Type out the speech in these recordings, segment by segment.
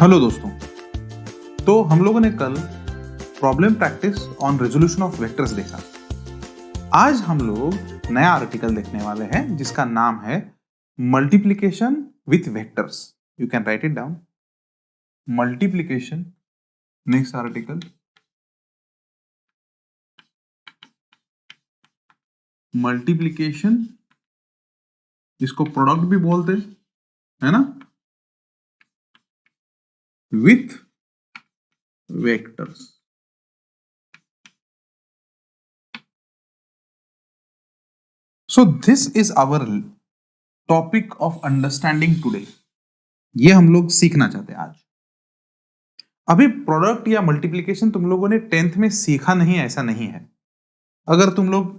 Hello दोस्तों। तो हम लोगों ने कल problem practice on resolution of vectors देखा। आज हम लोग नया आर्टिकल देखने वाले हैं जिसका नाम है multiplication with vectors. You can write it down. Multiplication, next article multiplication, इसको प्रोडक्ट भी बोलते है ना, with vectors. So this is our topic of understanding today. ये हम लोग सीखना चाहते हैं आज। अभी प्रोडक्ट या मल्टीप्लिकेशन तुम लोगों ने 10th में सीखा नहीं, ऐसा नहीं है। अगर तुम लोग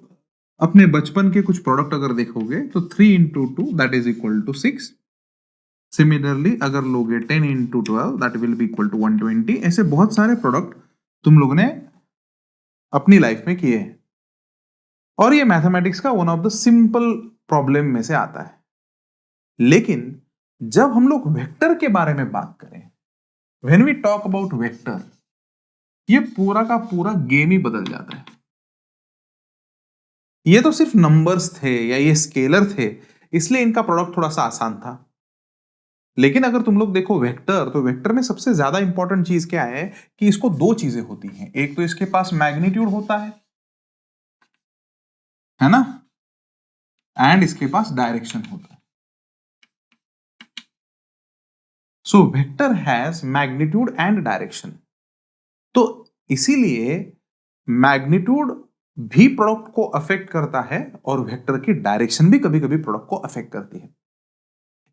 अपने बचपन के कुछ प्रोडक्ट अगर देखोगे तो 3 into two that is equal to 6। Similarly अगर लोगे 10 into 12 that will be equal to 120। ऐसे बहुत सारे प्रोडक्ट तुम लोगों ने अपनी लाइफ में किए हैं और ये मैथमेटिक्स का one of the simple problem में से आता है। लेकिन जब हम लोग वेक्टर के बारे में बात करें, when we talk about vector, ये पूरा का पूरा गेम ही बदल जाता है। ये तो सिर्फ नंबर्स थे या ये स्केलर थे, इसलिए इनका प्रोडक्ट थोड़ा सा आसान था। लेकिन अगर तुम लोग देखो वेक्टर, तो वेक्टर में सबसे ज्यादा इंपॉर्टेंट चीज क्या है कि इसको दो चीजें होती हैं। एक तो इसके पास मैग्नीट्यूड होता है ना, एंड इसके पास डायरेक्शन होता है। So vector has magnitude and direction. तो इसीलिए मैग्नीट्यूड भी प्रोडक्ट को अफेक्ट करता है और वेक्टर की डायरेक्शन भी कभी कभी प्रोडक्ट को अफेक्ट करती है।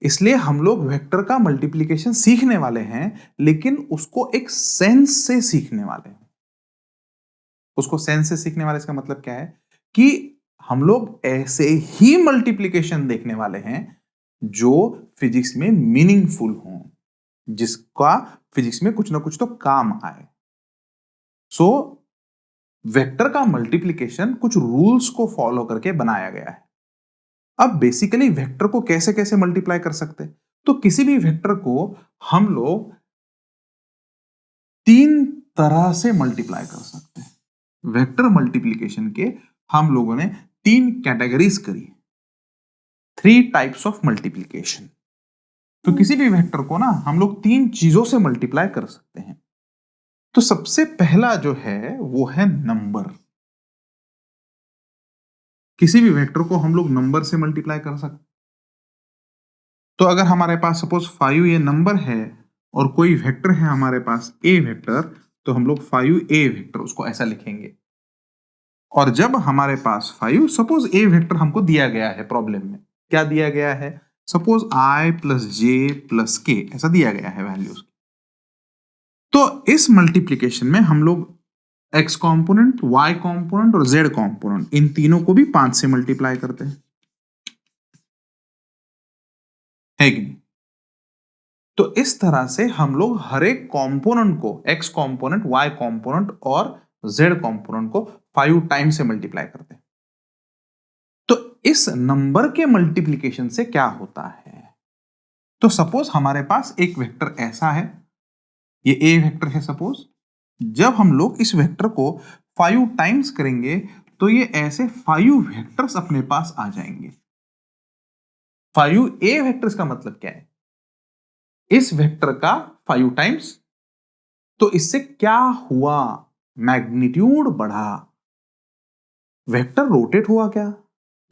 इसलिए हम लोग वेक्टर का मल्टीप्लिकेशन सीखने वाले हैं, लेकिन उसको एक सेंस से सीखने वाले हैं। उसको सेंस से सीखने वाले इसका मतलब क्या है कि हम लोग ऐसे ही मल्टीप्लिकेशन देखने वाले हैं जो फिजिक्स में मीनिंगफुल हो, जिसका फिजिक्स में कुछ ना कुछ तो काम आए। सो वेक्टर का मल्टीप्लिकेशन कुछ रूल्स को फॉलो करके बनाया गया है। अब बेसिकली वेक्टर को कैसे कैसे मल्टीप्लाई कर सकते हैं, तो किसी भी वेक्टर को हम लोग तीन तरह से मल्टीप्लाई कर सकते हैं। वेक्टर मल्टीप्लिकेशन के हम लोगों ने तीन कैटेगरीज करी, 3 टाइप्स ऑफ मल्टीप्लिकेशन। तो किसी भी वेक्टर को ना हम लोग तीन चीजों से मल्टीप्लाई कर सकते हैं। तो सबसे पहला जो है वो है नंबर। किसी भी वेक्टर को हम लोग नंबर से मल्टीप्लाई कर सकते हैं। तो अगर हमारे पास सपोज 5 ये नंबर है और कोई वेक्टर है हमारे पास ए वेक्टर, तो हम लोग 5a वेक्टर उसको ऐसा लिखेंगे। और जब हमारे पास 5 सपोज ए वेक्टर हमको दिया गया है, प्रॉब्लम में क्या दिया गया है, suppose i plus J plus के ऐसा दिया गया है वैल्यूज। तो इस मल्टीप्लीकेशन में हम लोग x कॉम्पोनेंट, y कॉम्पोनेंट और z कॉम्पोनेंट, इन तीनों को भी 5 से मल्टीप्लाई करते हैं, है कि नहीं? तो इस तरह से हम लोग हर एक कॉम्पोनेंट को, x कॉम्पोनेंट, y कॉम्पोनेंट और z कॉम्पोनेंट को 5 टाइम से मल्टीप्लाई करते हैं। तो इस नंबर के मल्टीप्लीकेशन से क्या होता है, तो सपोज हमारे पास एक वेक्टर ऐसा है, ये a वेक्टर है सपोज। जब हम लोग इस वेक्टर को 5 टाइम्स करेंगे तो ये ऐसे 5 वेक्टर्स अपने पास आ जाएंगे। 5a वेक्टर्स का मतलब क्या है, इस वेक्टर का 5 टाइम्स, तो इससे क्या हुआ, मैग्नीट्यूड बढ़ा। वेक्टर रोटेट हुआ क्या,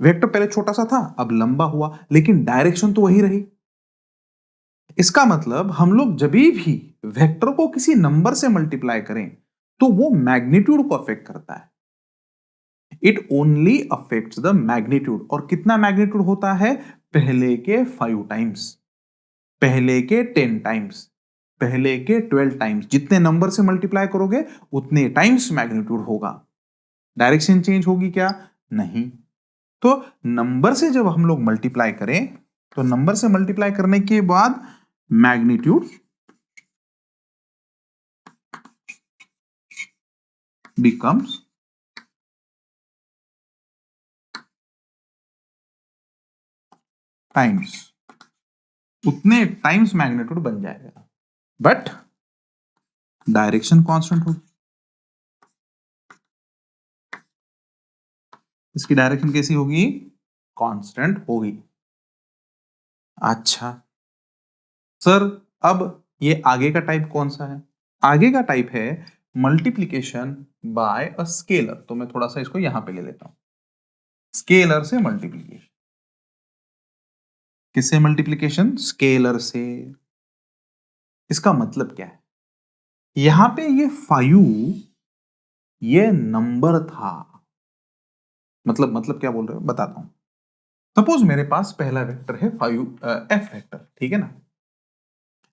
वेक्टर पहले छोटा सा था अब लंबा हुआ, लेकिन डायरेक्शन तो वही रही। इसका मतलब हम लोग जब भी वेक्टर को किसी नंबर से मल्टीप्लाई करें तो वो मैग्नीट्यूड को अफेक्ट करता है। It only affects the magnitude. और कितना मैग्नीट्यूड होता है, पहले के 5 टाइम्स, पहले के 10 टाइम्स, पहले के 12 टाइम्स। जितने नंबर से मल्टीप्लाई करोगे उतने टाइम्स मैग्नीट्यूड होगा। डायरेक्शन चेंज होगी क्या, नहीं। तो नंबर से जब हम लोग मल्टीप्लाई करें, तो नंबर से मल्टीप्लाई करने के बाद मैग्नीट्यूड becomes टाइम्स, उतने टाइम्स मैग्नीट्यूड बन जाएगा। बट डायरेक्शन कांस्टेंट होगी। इसकी डायरेक्शन कैसी होगी? कांस्टेंट होगी। अच्छा सर, अब ये आगे का टाइप कौन सा है? आगे का टाइप है मल्टीप्लीकेशन बाय अ स्केलर। तो मैं थोड़ा सा इसको यहां पे ले लेता हूं। स्केलर से मल्टीप्लीकेशन। किससे मल्टीप्लीकेशन? स्केलर से। इसका मतलब क्या है? यहां पे ये 5 ये नंबर था। मतलब क्या बोल रहे हो बताता हूं। सपोज मेरे पास पहला वेक्टर है 5 एफ वेक्टर, ठीक है ना।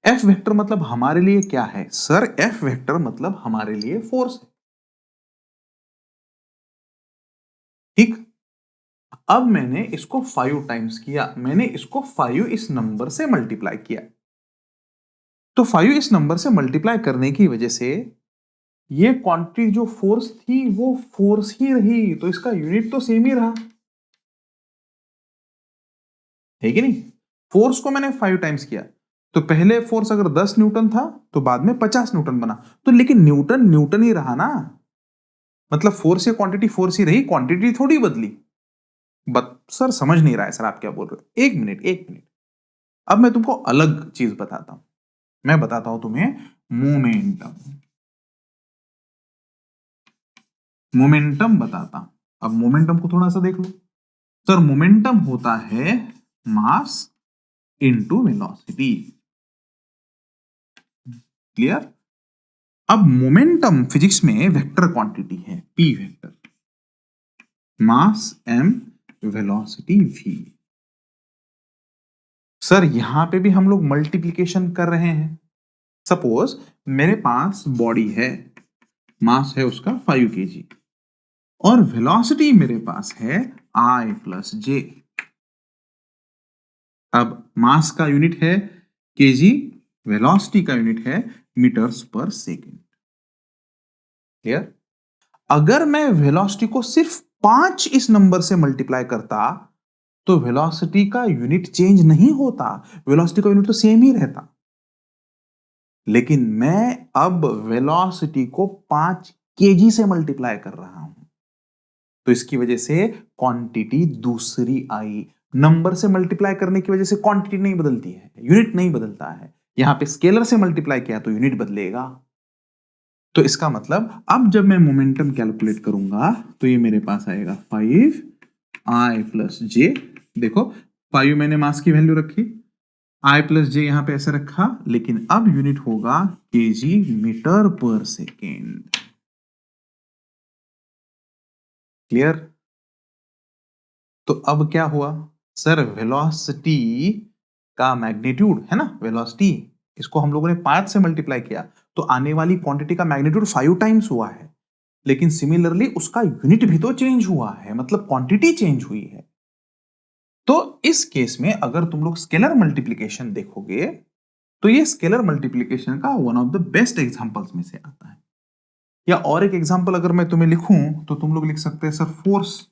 एफ वेक्टर मतलब हमारे लिए क्या है सर? एफ वेक्टर मतलब हमारे लिए फोर्स है, ठीक। अब मैंने इसको 5 टाइम्स किया, मैंने इसको 5 इस नंबर से मल्टीप्लाई किया। तो 5 इस नंबर से मल्टीप्लाई करने की वजह से ये क्वांटिटी जो फोर्स थी वो फोर्स ही रही, तो इसका यूनिट तो सेम ही रहा, है कि नहीं। फोर्स को मैंने 5 टाइम्स किया, तो पहले फोर्स अगर 10 न्यूटन था तो बाद में 50 न्यूटन बना, तो लेकिन न्यूटन न्यूटन ही रहा ना। मतलब फोर्स या क्वांटिटी फोर्स ही रही, क्वांटिटी थोड़ी बदली। सर समझ नहीं रहा है सर, आप क्या बोल रहे हो? एक मिनट एक मिनट, अब मैं तुमको अलग चीज बताता हूं। मैं बताता हूं तुम्हें मोमेंटम। मोमेंटम बताता हूं। अब मोमेंटम को थोड़ा सा देख लो। सर मोमेंटम होता है मास इनटू वेलोसिटी। क्लियर? अब मोमेंटम फिजिक्स में वेक्टर क्वांटिटी है, पी वेक्टर, मास m, वेलोसिटी v। सर यहां पे भी हम लोग मल्टीप्लीकेशन कर रहे हैं। सपोज मेरे पास बॉडी है, मास है उसका 5 kg, और वेलोसिटी मेरे पास है I प्लस जे। अब मास का यूनिट है केजी, वेलोसिटी का यूनिट है मीटर्स पर सेकेंड। क्लियर? अगर मैं वेलोसिटी को सिर्फ 5 इस नंबर से मल्टीप्लाई करता तो वेलोसिटी का यूनिट चेंज नहीं होता, वेलोसिटी का यूनिट तो सेम ही रहता। लेकिन मैं अब वेलोसिटी को 5 केजी से मल्टीप्लाई कर रहा हूं, तो इसकी वजह से क्वांटिटी दूसरी आई। नंबर से मल्टीप्लाई करने की वजह से क्वांटिटी नहीं बदलती है, यूनिट नहीं बदलता है। यहां पे स्केलर से मल्टीप्लाई किया तो यूनिट बदलेगा। तो इसका मतलब अब जब मैं मोमेंटम कैलकुलेट करूंगा तो ये मेरे पास आएगा 5 I प्लस जे। देखो 5 मैंने मास की वैल्यू रखी, I प्लस जे यहां पे ऐसे रखा, लेकिन अब यूनिट होगा केजी मीटर पर सेकेंड। क्लियर? तो अब क्या हुआ सर? वेलोसिटी का मैग्नीट्यूड है ना, वेलोसिटी, इसको हम लोगों ने 5 से मल्टीप्लाई किया, तो आने वाली क्वांटिटी का मैग्नीट्यूड 5 टाइम्स हुआ है। लेकिन सिमिलरली उसका यूनिट भी तो चेंज हुआ है, मतलब क्वांटिटी चेंज हुई है। तो इस केस में अगर तुम लोग स्केलर मल्टीप्लिकेशन देखोगे तो ये स्केलर मल्टीप्लिकेशन का one of the best examples में से आता है। या और एक एग्जांपल अगर मैं तुम्हें लिखूं तो तुम लोग लिख सकते हैं सर फोर्स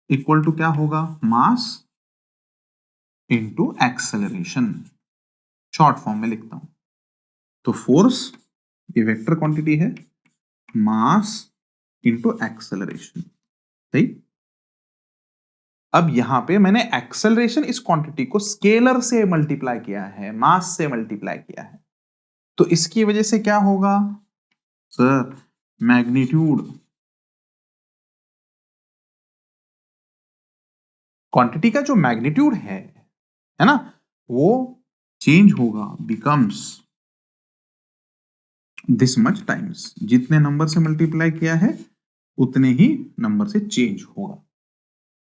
इक्वल टू क्या होगा? Mass into acceleration. Short form में लिखता हूं तो फोर्स ये वेक्टर क्वांटिटी है, मास इनटू एक्सेलरेशन, सही। अब यहां पे मैंने एक्सेलरेशन इस क्वांटिटी को स्केलर से मल्टीप्लाई किया है, मास से मल्टीप्लाई किया है, तो इसकी वजह से क्या होगा सर? मैग्नीट्यूड, क्वांटिटी का जो मैग्नीट्यूड है ना, वो चेंज होगा, बिकम्स दिस मच टाइम्स। जितने नंबर से मल्टीप्लाई किया है उतने ही नंबर से चेंज होगा।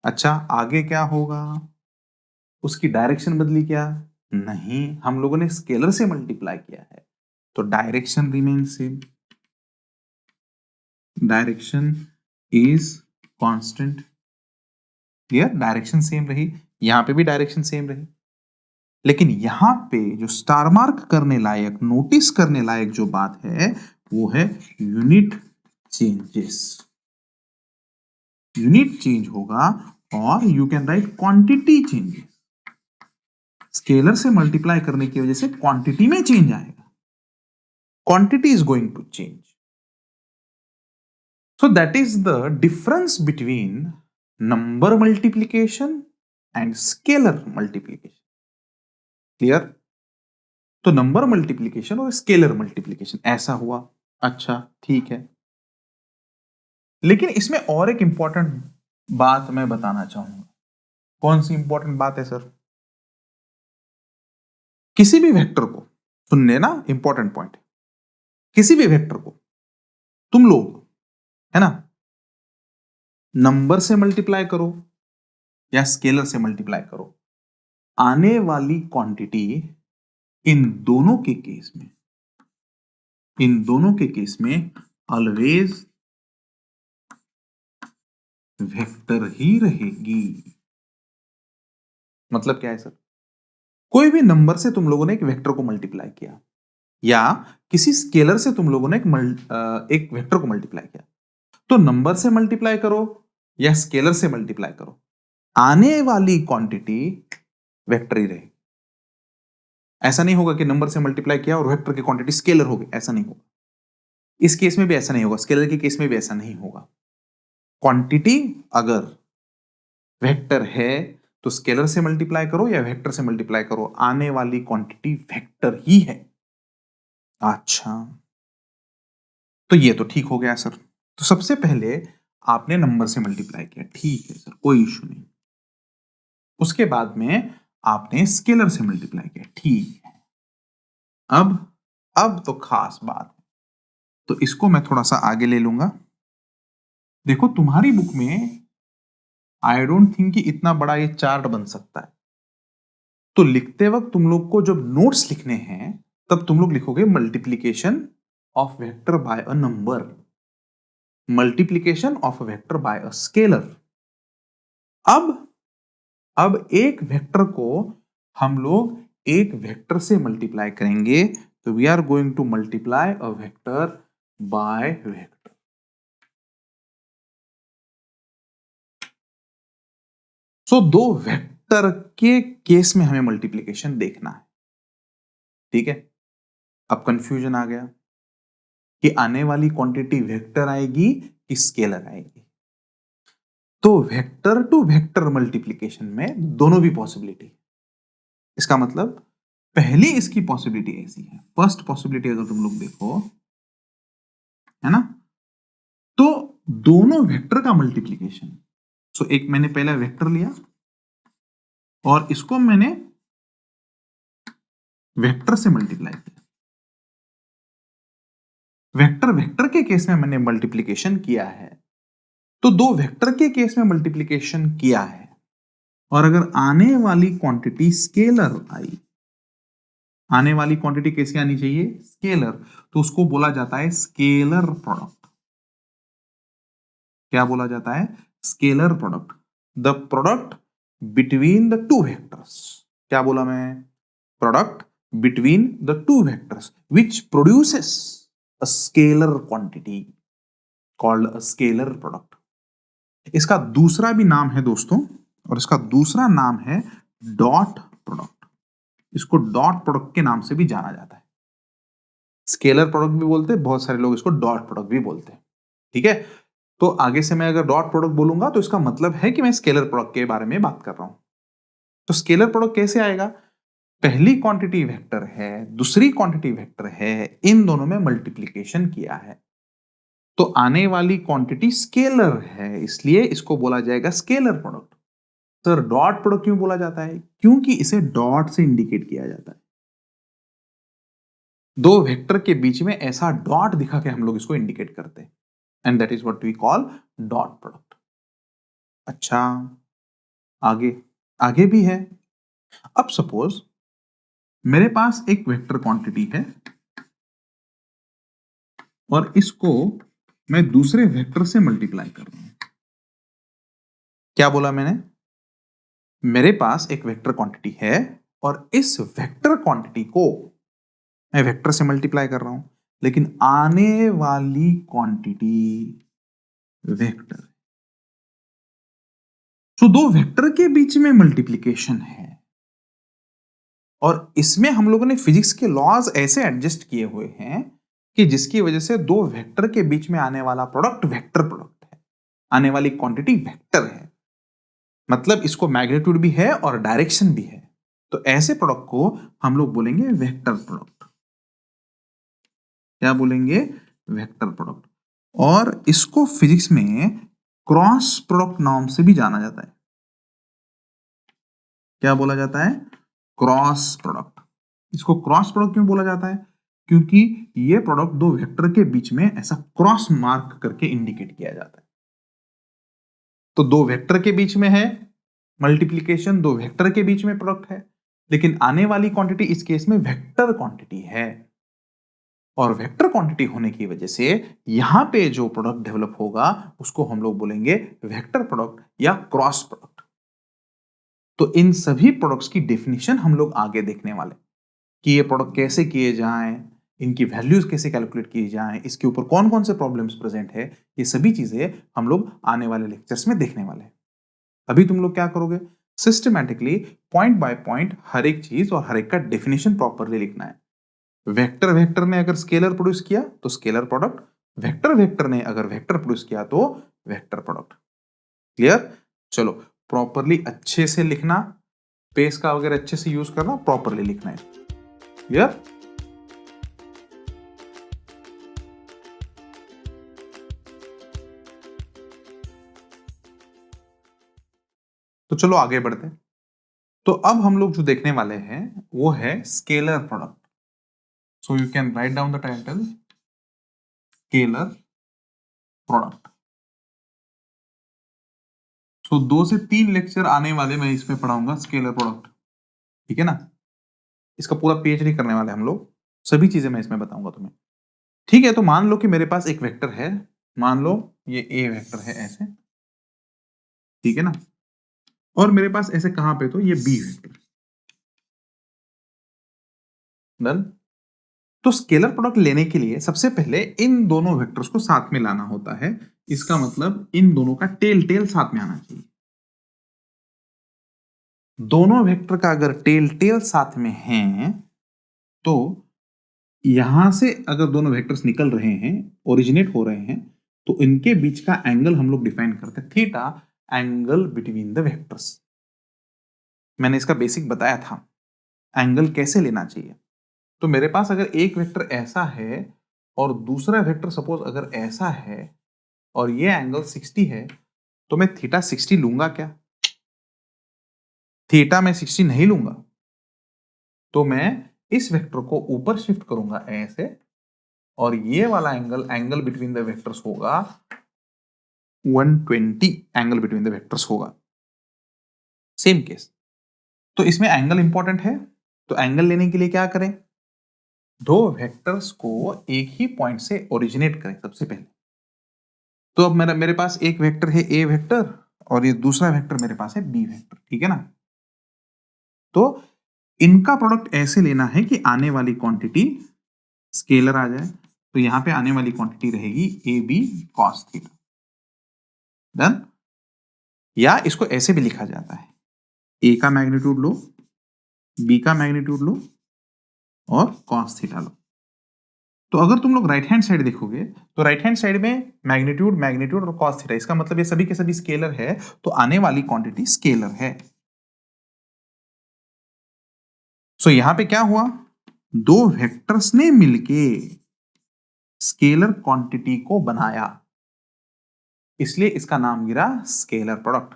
अच्छा आगे क्या होगा? उसकी डायरेक्शन बदली क्या? नहीं, हम लोगों ने स्केलर से मल्टीप्लाई किया है, तो direction remain same. Direction is constant. Clear? Direction same रही, यहां पे भी डायरेक्शन सेम रही, लेकिन यहां पे जो स्टार मार्क करने लायक, नोटिस करने लायक जो बात है वो है यूनिट चेंजेस। यूनिट चेंज होगा और you can right quantity changes. Scalar से मल्टीप्लाई करने की वजह से क्वांटिटी में चेंज आएगा, quantity is going to change. So that is the difference between number multiplication and scalar multiplication. Clear? तो नंबर मल्टीप्लीकेशन और स्केलर मल्टीप्लीकेशन ऐसा हुआ. अच्छा, ठीक है. लेकिन इसमें और एक इंपॉर्टेंट बात मैं बताना चाहूंगा. कौन सी इंपॉर्टेंट बात है सर? किसी भी वेक्टर को सुन लेना, इंपॉर्टेंट पॉइंट. किसी भी वेक्टर को तुम लोग, है ना, नंबर से मल्टीप्लाई करो या स्केलर से मल्टीप्लाई करो, आने वाली क्वांटिटी इन दोनों के केस में ऑलवेज वेक्टर ही रहेगी. मतलब क्या है सर? कोई भी नंबर से तुम लोगों ने एक वेक्टर को मल्टीप्लाई किया या किसी स्केलर से तुम लोगों ने एक वेक्टर को मल्टीप्लाई किया, तो नंबर से मल्टीप्लाई करो या स्केलर से मल्टीप्लाई करो, आने वाली क्वांटिटी वेक्टर ही रहेगी. ऐसा नहीं होगा कि नंबर से मल्टीप्लाई किया और वेक्टर की क्वांटिटी स्केलर हो गई. ऐसा नहीं होगा. इस केस में भी ऐसा नहीं होगा, स्केलर के केस में भी ऐसा नहीं होगा. क्वांटिटी अगर वेक्टर है तो स्केलर से मल्टीप्लाई करो या वेक्टर से मल्टीप्लाई करो, आने वाली क्वांटिटी वेक्टर ही है. अच्छा, तो ये तो ठीक हो गया सर. तो सबसे पहले आपने नंबर से मल्टीप्लाई किया, ठीक है सर, कोई इश्यू नहीं. उसके बाद में आपने स्केलर से मल्टीप्लाई किया, ठीक है. अब तो खास बात, तो इसको मैं थोड़ा सा आगे ले लूंगा. देखो तुम्हारी बुक में आई डोंट थिंक कि इतना बड़ा ये चार्ट बन सकता है. तो लिखते वक्त तुम लोग को जब नोट्स लिखने हैं तब तुम लोग लिखोगे multiplication of vector by a number, multiplication of vector by a scalar. अब एक वेक्टर को हम लोग एक वेक्टर से मल्टीप्लाई करेंगे, तो we are going to multiply a vector by vector. So दो वेक्टर के केस में हमें मल्टीप्लीकेशन देखना है. ठीक है. अब कंफ्यूजन आ गया कि आने वाली क्वांटिटी वेक्टर आएगी कि स्केलर आएगी. तो वेक्टर टू वेक्टर मल्टीप्लीकेशन में दोनों भी पॉसिबिलिटी. इसका मतलब पहली इसकी पॉसिबिलिटी ऐसी है, फर्स्ट पॉसिबिलिटी अगर तुम लोग देखो, है ना, तो दोनों वेक्टर का मल्टीप्लीकेशन. सो एक मैंने पहला वेक्टर लिया और इसको मैंने वेक्टर से मल्टीप्लाई किया. वेक्टर वेक्टर के केस में मैंने मल्टीप्लीकेशन किया है, तो दो वेक्टर के केस में मल्टीप्लीकेशन किया है. और अगर आने वाली क्वांटिटी स्केलर आई, आने वाली क्वांटिटी कैसी आनी चाहिए? स्केलर. तो उसको बोला जाता है स्केलर प्रोडक्ट. क्या बोला जाता है? Scalar product. The product between the two vectors. क्या बोला मैं? Product between the two vectors which produces a scalar quantity called a scalar product. इसका दूसरा भी नाम है दोस्तों, और इसका दूसरा नाम है डॉट प्रोडक्ट. इसको डॉट प्रोडक्ट के नाम से भी जाना जाता है. स्केलर प्रोडक्ट भी बोलते हैं, बहुत सारे लोग इसको डॉट प्रोडक्ट भी बोलते हैं. ठीक है. तो आगे से मैं अगर डॉट प्रोडक्ट बोलूंगा तो इसका मतलब है कि मैं स्केलर प्रोडक्ट के बारे में बात कर रहा हूं. तो स्केलर प्रोडक्ट कैसे आएगा? पहली क्वांटिटी वेक्टर है, दूसरी क्वांटिटी वेक्टर है, इन दोनों में मल्टीप्लीकेशन किया है, तो आने वाली क्वांटिटी स्केलर है, इसलिए इसको बोला जाएगा scalar product. Sir dot product क्यों बोला जाता है? क्योंकि इसे डॉट से इंडिकेट किया जाता है. दो वेक्टर के बीच में ऐसा डॉट दिखा के हम लोग इसको इंडिकेट करते हैं, and that is what we call dot product. अच्छा, आगे आगे भी है. अब सपोज मेरे पास एक वेक्टर क्वांटिटी है और इसको मैं दूसरे वेक्टर से मल्टीप्लाई कर रहा हूं. क्या बोला मैंने? मेरे पास एक वेक्टर क्वांटिटी है और इस वेक्टर क्वांटिटी को मैं वेक्टर से मल्टीप्लाई कर रहा हूं, लेकिन आने वाली क्वांटिटी वेक्टर. तो दो वेक्टर के बीच में मल्टीप्लीकेशन है और इसमें हम लोगों ने फिजिक्स के लॉज ऐसे एडजस्ट किए हुए हैं कि जिसकी वजह से दो वेक्टर के बीच में आने वाला प्रोडक्ट वेक्टर प्रोडक्ट है, आने वाली क्वांटिटी वेक्टर है, मतलब इसको मैग्नीट्यूड भी है और डायरेक्शन भी है। तो ऐसे प्रोडक्ट को हम लोग बोलेंगे वेक्टर प्रोडक्ट। क्या बोलेंगे? Vector product. और इसको फिजिक्स में क्रॉस प्रोडक्ट नाम से भी जाना जाता है। क्या बोला जाता है? Cross product. इसको क्रॉस प्रोडक्ट क्यों बोला जाता है? क्योंकि ये प्रोडक्ट दो वेक्टर के बीच में ऐसा क्रॉस मार्क करके इंडिकेट किया जाता है। तो दो वेक्टर के बीच में है मल्टीप्लिकेशन, दो वेक्टर के बीच में प्रोडक्ट है, लेकिन आने वाली क्वांटिटी इस केस में वेक्टर क्वांटिटी है। और वेक्टर क्वांटिटी होने की वजह से यहां पे जो प्रोडक्ट डेवलप होगा उसको हम लोग बोलेंगे वेक्टर प्रोडक्ट या क्रॉस प्रोडक्ट। तो इन सभी प्रोडक्ट्स की डेफिनेशन हम लोग आगे देखने वाले कि ये प्रोडक्ट कैसे किए जाएं, इनकी वैल्यूज कैसे कैलकुलेट की जाएं, इसके ऊपर कौन कौन से प्रॉब्लम्स प्रेजेंट है, ये सभी चीजें हम लोग आने वाले लेक्चर्स में देखने वाले हैं। अभी तुम लोग क्या करोगे? सिस्टमैटिकली पॉइंट बाय पॉइंट हर एक चीज और हर एक का डेफिनेशन प्रॉपरली लिखना है। वेक्टर वेक्टर ने अगर स्केलर प्रोड्यूस किया तो स्केलर प्रोडक्ट, वेक्टर वेक्टर ने अगर वेक्टर प्रोड्यूस किया तो वेक्टर प्रोडक्ट। क्लियर? चलो प्रॉपरली अच्छे से लिखना, पेस का वगैरह अच्छे से यूज करना, प्रॉपरली लिखना है। क्लियर? तो चलो आगे बढ़ते हैं। तो अब हम लोग जो देखने वाले हैं वो है scalar product. So you can write down the title scalar product. So 2 से 3 लेक्चर आने वाले मैं इसमें पढ़ाऊंगा स्केलर प्रोडक्ट। ठीक है ना? इसका पूरा पीएचडी करने वाले हम लोग, सभी चीजें मैं इसमें बताऊंगा तुम्हें। ठीक है, तो मान लो कि मेरे पास एक वेक्टर है, मान लो ये ए वेक्टर है ऐसे, ठीक है ना? और मेरे पास ऐसे कहां पे, तो ये बी वेक्टर। डन। तो स्केलर प्रोडक्ट लेने के लिए सबसे पहले इन दोनों वेक्टर्स को साथ में लाना होता है। इसका मतलब इन दोनों का टेल टेल साथ में आना चाहिए। दोनों वेक्टर का अगर टेल टेल साथ में है तो यहां से अगर दोनों वेक्टर्स निकल रहे हैं, ओरिजिनेट हो रहे हैं, तो इनके बीच का एंगल हम लोग डिफाइन करते हैं theta, angle between the vectors. मैंने इसका बेसिक बताया था एंगल कैसे लेना चाहिए। तो मेरे पास अगर एक वेक्टर ऐसा है और दूसरा वेक्टर सपोज अगर ऐसा है और ये एंगल 60 है, तो मैं थीटा 60 लूंगा क्या? थीटा मैं 60 नहीं लूंगा। तो मैं इस वेक्टर को ऊपर शिफ्ट करूंगा ऐसे, और ये वाला angle, angle between the vectors होगा 120, एंगल बिटवीन द वेक्टर्स होगा। Same case. तो इसमें एंगल इंपॉर्टेंट है, तो एंगल लेने के लिए क्या करें? दो वेक्टर्स को एक ही पॉइंट से ओरिजिनेट करें सबसे पहले। तो अब मेरे पास एक वेक्टर है ए वेक्टर और ये दूसरा वेक्टर मेरे पास है बी वेक्टर, ठीक है ना? तो इनका प्रोडक्ट ऐसे लेना है कि आने वाली क्वांटिटी स्केलर आ जाए। तो यहां पे आने वाली क्वांटिटी रहेगी A B cos theta. Done. या इसको ऐसे भी लिखा जाता है, ए का मैग्नीट्यूड लो, बी का मैग्नीट्यूड लो और कॉस थीटा लो। तो अगर तुम लोग राइट हैंड साइड देखोगे तो राइट हैंड साइड में मैग्नीट्यूड, मैग्नीट्यूड और कॉस थीटा, इसका मतलब ये सभी के सभी स्केलर है, तो आने वाली क्वांटिटी स्केलर है। सो यहां पे क्या हुआ? दो वेक्टर्स ने मिलके स्केलर क्वांटिटी को बनाया, इसलिए इसका नाम गिरा स्केलर प्रोडक्ट।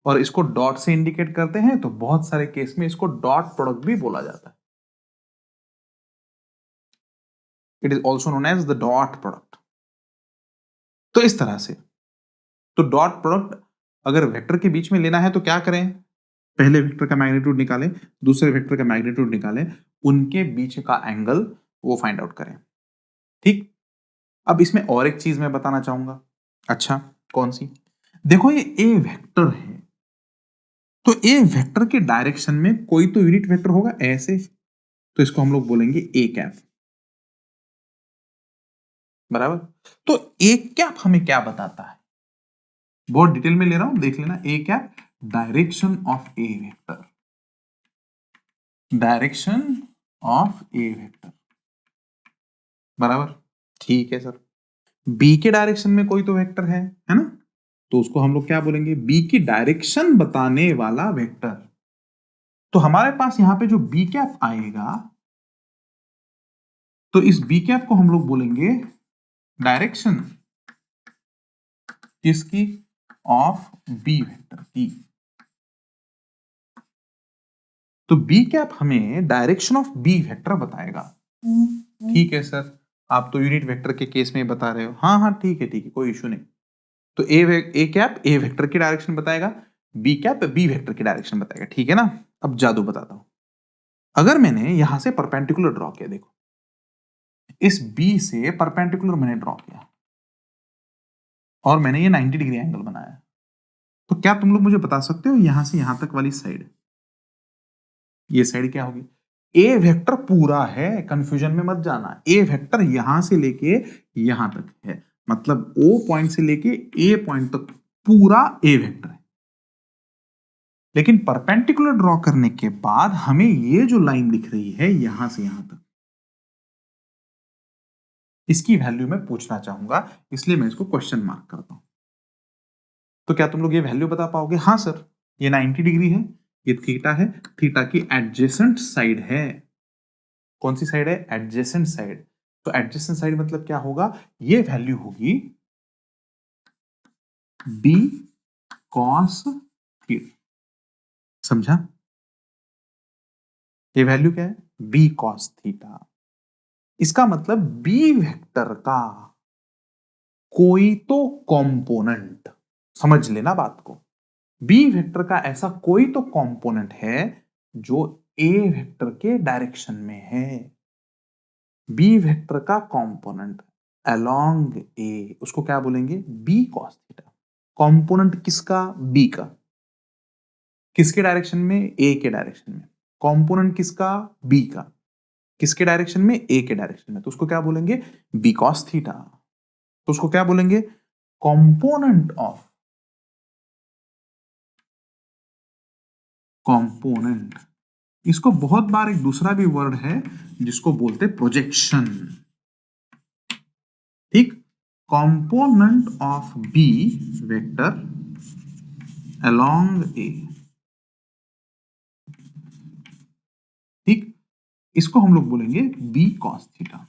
और इसको डॉट से इंडिकेट करते हैं, तो बहुत सारे केस में इसको डॉट प्रोडक्ट भी बोला जाता है। It is also known as the dot product. तो इस तरह से, तो डॉट प्रोडक्ट अगर वेक्टर के बीच में लेना है तो क्या करें? पहले वेक्टर का मैग्नीट्यूड निकालें, दूसरे वेक्टर का मैग्नीट्यूड निकालें, उनके बीच का एंगल वो फाइंड आउट करें। ठीक। अब इसमें और एक चीज मैं बताना चाहूंगा। अच्छा, कौन सी? देखो ये ए वेक्टर है, तो ए वेक्टर के डायरेक्शन में कोई तो यूनिट वेक्टर होगा ऐसे, तो इसको हम लोग बोलेंगे ए कैप। बराबर। तो ए कैप हमें क्या बताता है? बहुत डिटेल में ले रहा हूं, देख लेना। A cap direction of A vector, direction of A vector. बराबर, ठीक है सर। बी के डायरेक्शन में कोई तो वेक्टर है ना, तो उसको हम लोग क्या बोलेंगे, बी की डायरेक्शन बताने वाला वेक्टर। तो हमारे पास यहां पे जो बी कैप आएगा, तो इस बी कैप को हम लोग बोलेंगे डायरेक्शन किसकी, ऑफ बी वेक्टर की। तो बी कैप हमें डायरेक्शन ऑफ बी वेक्टर बताएगा। ठीक है सर, आप तो यूनिट वेक्टर के केस में बता रहे हो, हाँ हाँ ठीक है, कोई इशू नहीं। तो ए कैप ए वेक्टर की डायरेक्शन बताएगा, बी कैप बी वेक्टर की डायरेक्शन बताएगा, ठीक है ना। अब जादू बताता हूं, अगर मैंने यहां से परपेंडिकुलर ड्रॉ किया, देखो इस बी से परपेंडिकुलर मैंने ड्रॉ किया और मैंने ये 90 डिग्री एंगल बनाया, तो क्या तुम लोग मुझे बता सकते हो यहां से यहां तक वाली साइड, ये साइड क्या होगी। ए वेक्टर पूरा है, कंफ्यूजन में मत जाना, ए वेक्टर यहां से लेके यहां तक है, मतलब ओ पॉइंट से लेके ए पॉइंट तक पूरा ए वेक्टर है। लेकिन परपेंडिकुलर ड्रॉ करने के बाद हमें ये जो लाइन दिख रही है यहां से यहां तक, इसकी वैल्यू मैं पूछना चाहूंगा, इसलिए मैं इसको क्वेश्चन मार्क करता हूं। तो क्या तुम लोग ये वैल्यू बता पाओगे, हाँ सर ये 90 डिग्री है, ये थीटा है, थीटा की एडजेसेंट साइड है। कौन सी साइड है, एडजेसेंट साइड। तो एडजेसेंट साइड मतलब क्या होगा, ये वैल्यू होगी बी कॉस थीटा। समझा, ये वैल्यू क्या है, बी कॉस थीटा। इसका मतलब बी वेक्टर का कोई तो कंपोनेंट, समझ लेना बात को, बी वेक्टर का ऐसा कोई तो कंपोनेंट है जो ए वेक्टर के डायरेक्शन में है। बी वेक्टर का कंपोनेंट अलोंग ए, उसको क्या बोलेंगे, बी कॉस थीटा। कंपोनेंट किसका, बी का, किसके डायरेक्शन में, ए के डायरेक्शन में। कंपोनेंट किसका, बी का, किसके डायरेक्शन में, ए के डायरेक्शन में, तो उसको क्या बोलेंगे, बी कॉस थीटा। तो उसको क्या बोलेंगे, कंपोनेंट ऑफ, कंपोनेंट। इसको बहुत बार एक दूसरा भी वर्ड है जिसको बोलते प्रोजेक्शन, ठीक। Component of B vector along A, ठीक। इसको हम लोग बोलेंगे बी कॉस थीटा।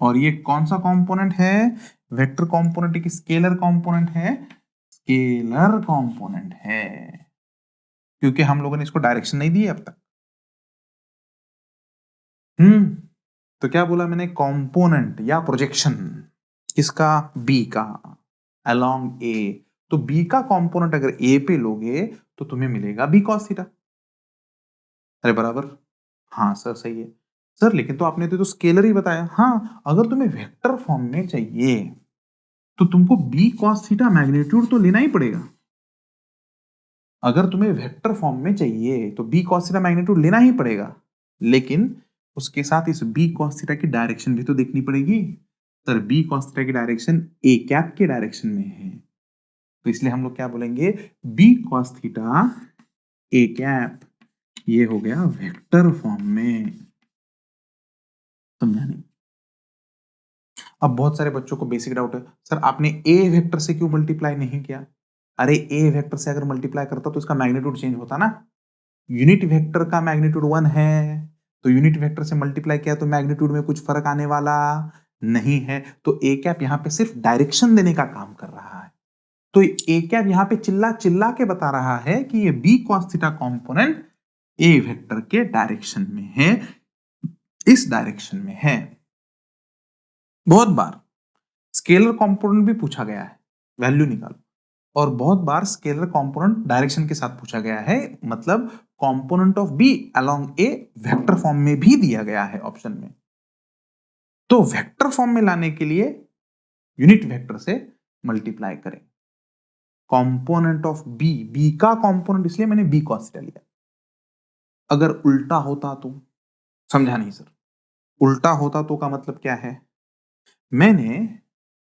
और ये कौन सा कंपोनेंट है, वेक्टर कंपोनेंट, एक स्केलर कंपोनेंट है, स्केलर कंपोनेंट है, क्योंकि हम लोगों ने इसको डायरेक्शन नहीं दी अब तक। तो क्या बोला मैंने, कंपोनेंट या प्रोजेक्शन किसका, बी का, अलोंग ए। तो बी का कंपोनेंट अगर ए पे लोगे तो तुम्हें मिलेगा बी कॉस थीटा। अरे बराबर, हाँ सर सही है। सर लेकिन तो आपने तो स्केलर ही बताया, हाँ अगर तुम्हें वेक्टर फॉर्म में चाहिए तो तुमको बी कॉस थीटा मैग्नीट्यूड तो लेना ही पड़ेगा। अगर तुम्हें वेक्टर फॉर्म में चाहिए तो बी कॉस थीटा मैग्नीट्यूड लेना ही पड़ेगा, लेकिन उसके साथ इस बी कॉस थीटा की डायरेक्शन भी तो देखनी पड़ेगी। सर बी कॉस थीटा की डायरेक्शन ए कैप के डायरेक्शन में है, तो इसलिए हम लोग क्या बोलेंगे, B cos theta A cap, ये हो गया वेक्टर फॉर्म में। समझा नहीं। अब बहुत सारे बच्चों को बेसिक डाउट है, सर आपने ए वेक्टर से क्यों मल्टीप्लाई नहीं किया। अरे ए वेक्टर से अगर मल्टीप्लाई करता तो इसका मैग्नीट्यूड चेंज होता ना। यूनिट वेक्टर का मैग्नीट्यूड 1 है, तो यूनिट वेक्टर से मल्टीप्लाई किया तो मैग्नीट्यूड में कुछ फर्क आने वाला नहीं है। तो ए कैप यहां पे सिर्फ डायरेक्शन देने का काम कर रहा है। तो ए कैप यहां पे चिल्ला चिल्ला के बता रहा है कि ये B cos theta component A vector के डायरेक्शन में है, इस डायरेक्शन में है। बहुत बार स्केलर कंपोनेंट भी पूछा गया है, वैल्यू निकालो, और बहुत बार स्केलर कंपोनेंट डायरेक्शन के साथ पूछा गया है, मतलब component of B along A vector form में भी दिया गया है ऑप्शन में। तो वेक्टर फॉर्म में लाने के लिए यूनिट वेक्टर से मल्टीप्लाई करें। कंपोनेंट ऑफ बी, बी का कंपोनेंट, इसलिए मैंने बी कॉस थीटा लिया। अगर उल्टा होता तो, समझा नहीं सर, उल्टा होता तो का मतलब क्या है, मैंने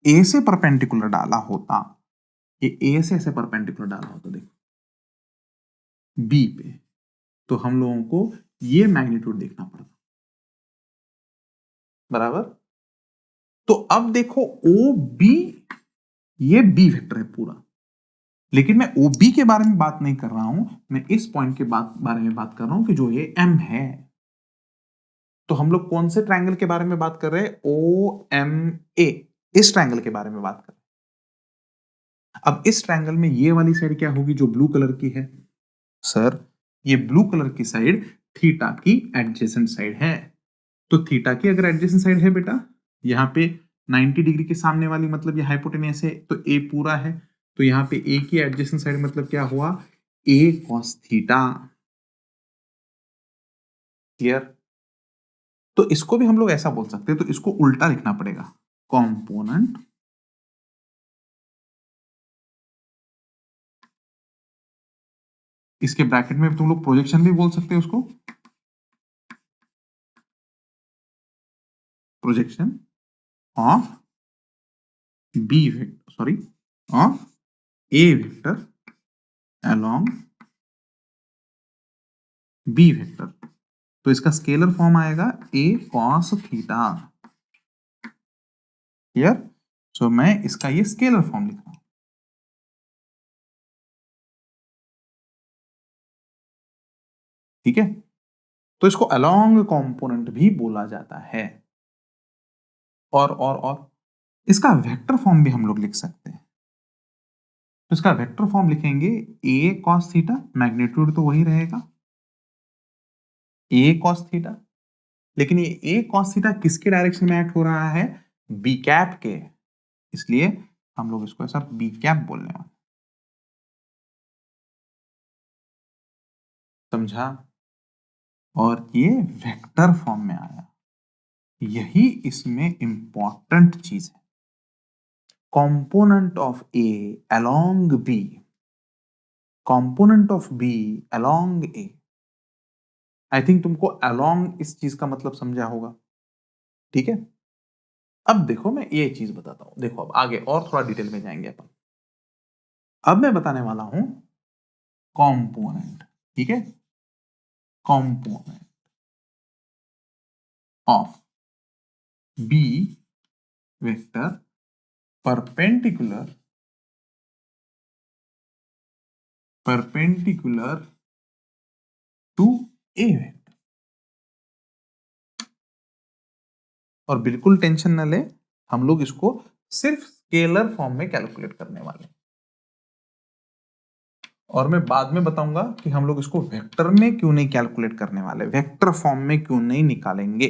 ए से परपेंडिकुलर डाला होता, ये ए से ऐसे परपेंडिकुलर डाला होता, देखो बी पे, तो हम लोगों को ये मैग्नीट्यूड देखना पड़ता। बराबर। तो अब देखो ओ बी, ये बी वेक्टर है पूरा, लेकिन मैं ओ बी के बारे में बात नहीं कर रहा हूं, मैं इस पॉइंट के बारे में बात कर रहा हूं कि जो ये एम है। तो हम लोग कौन से ट्रायंगल के बारे में बात कर रहे हैं? ओ एम ए, इस ट्रायंगल के बारे में बात कर रहे हैं। अब इस ट्रायंगल में ये वाली साइड क्या होगी जो ब्लू कलर की है? सर, ये ब्लू कलर की साइड थीटा की एडजेसेंट साइड है। तो थीटा की अगर एडजेसेंट साइड है बेटा, यहां पे 90 डिग्री के सामने वाली, मतलब ये हाइपोटेन्यूस है, तो ए पूरा है। तो यहां पे ए की एडजेसेंट साइड मतलब क्या हुआ? ए कॉस थीटा। क्लियर? तो इसको भी हम लोग ऐसा बोल सकते हैं, तो इसको उल्टा लिखना पड़ेगा, कॉम्पोनेंट इसके ब्रैकेट में तुम लोग प्रोजेक्शन भी बोल सकते हो उसको, projection of B vector, sorry, of A vector along B vector. तो इसका स्केलर फॉर्म आएगा A cos theta. Clear? So मैं इसका ये स्केलर फॉर्म लिख रहा हूं। ठीक है? तो इसको अलोंग कंपोनेंट भी बोला जाता है। और इसका वेक्टर फॉर्म भी हम लोग लिख सकते हैं। तो इसका वेक्टर फॉर्म लिखेंगे ए कॉस थीटा, मैग्नीट्यूड तो वही रहेगा ए कॉस थीटा, लेकिन ये ए कॉस थीटा किसके डायरेक्शन में एक्ट हो रहा है? बी कैप के, इसलिए हम लोग इसको ऐसा बी कैप बोलने वाले। समझा? और ये वेक्टर फॉर्म में आया, यही इसमें इंपॉर्टेंट चीज है। Component of A along B, component of B along A. I think तुमको अलोंग इस चीज का मतलब समझा होगा। ठीक है? अब देखो मैं ये चीज बताता हूं, देखो अब आगे और थोड़ा डिटेल में जाएंगे अपन। अब मैं बताने वाला हूं कंपोनेंट, ठीक है, component of B vector perpendicular to A vector. और बिल्कुल टेंशन न ले, हम लोग इसको सिर्फ स्केलर फॉर्म में कैलकुलेट करने वाले हैं। और मैं बाद में बताऊंगा कि हम लोग इसको वेक्टर में क्यों नहीं कैलकुलेट करने वाले, वेक्टर फॉर्म में क्यों नहीं निकालेंगे,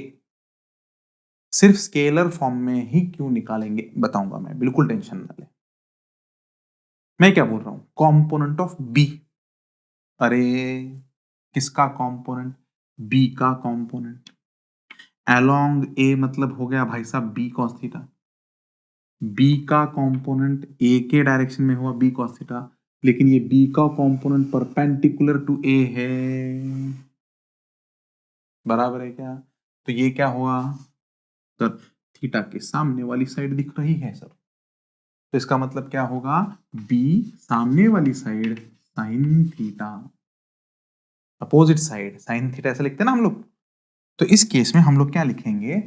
सिर्फ स्केलर फॉर्म में ही क्यों निकालेंगे, बताऊंगा मैं, बिल्कुल टेंशन न ले। मैं क्या बोल रहा हूं? Component of B. अरे किसका कंपोनेंट? बी का कंपोनेंट। अलोंग ए मतलब हो गया भाई साहब बी कॉस थीटा। बी का कंपोनेंट ए के डायरेक्शन में हुआ बी कॉस थीटा, लेकिन ये बी का कंपोनेंट परपेंडिकुलर टू ए है। बराबर है क्या? तो ये क्या हुआ सर? थीटा के सामने वाली साइड दिख रही है सर, तो इसका मतलब क्या होगा? बी सामने वाली side sine theta, opposite side sine theta, ऐसे लिखते हैं ना हम लोग। तो इस केस में हम लोग क्या लिखेंगे?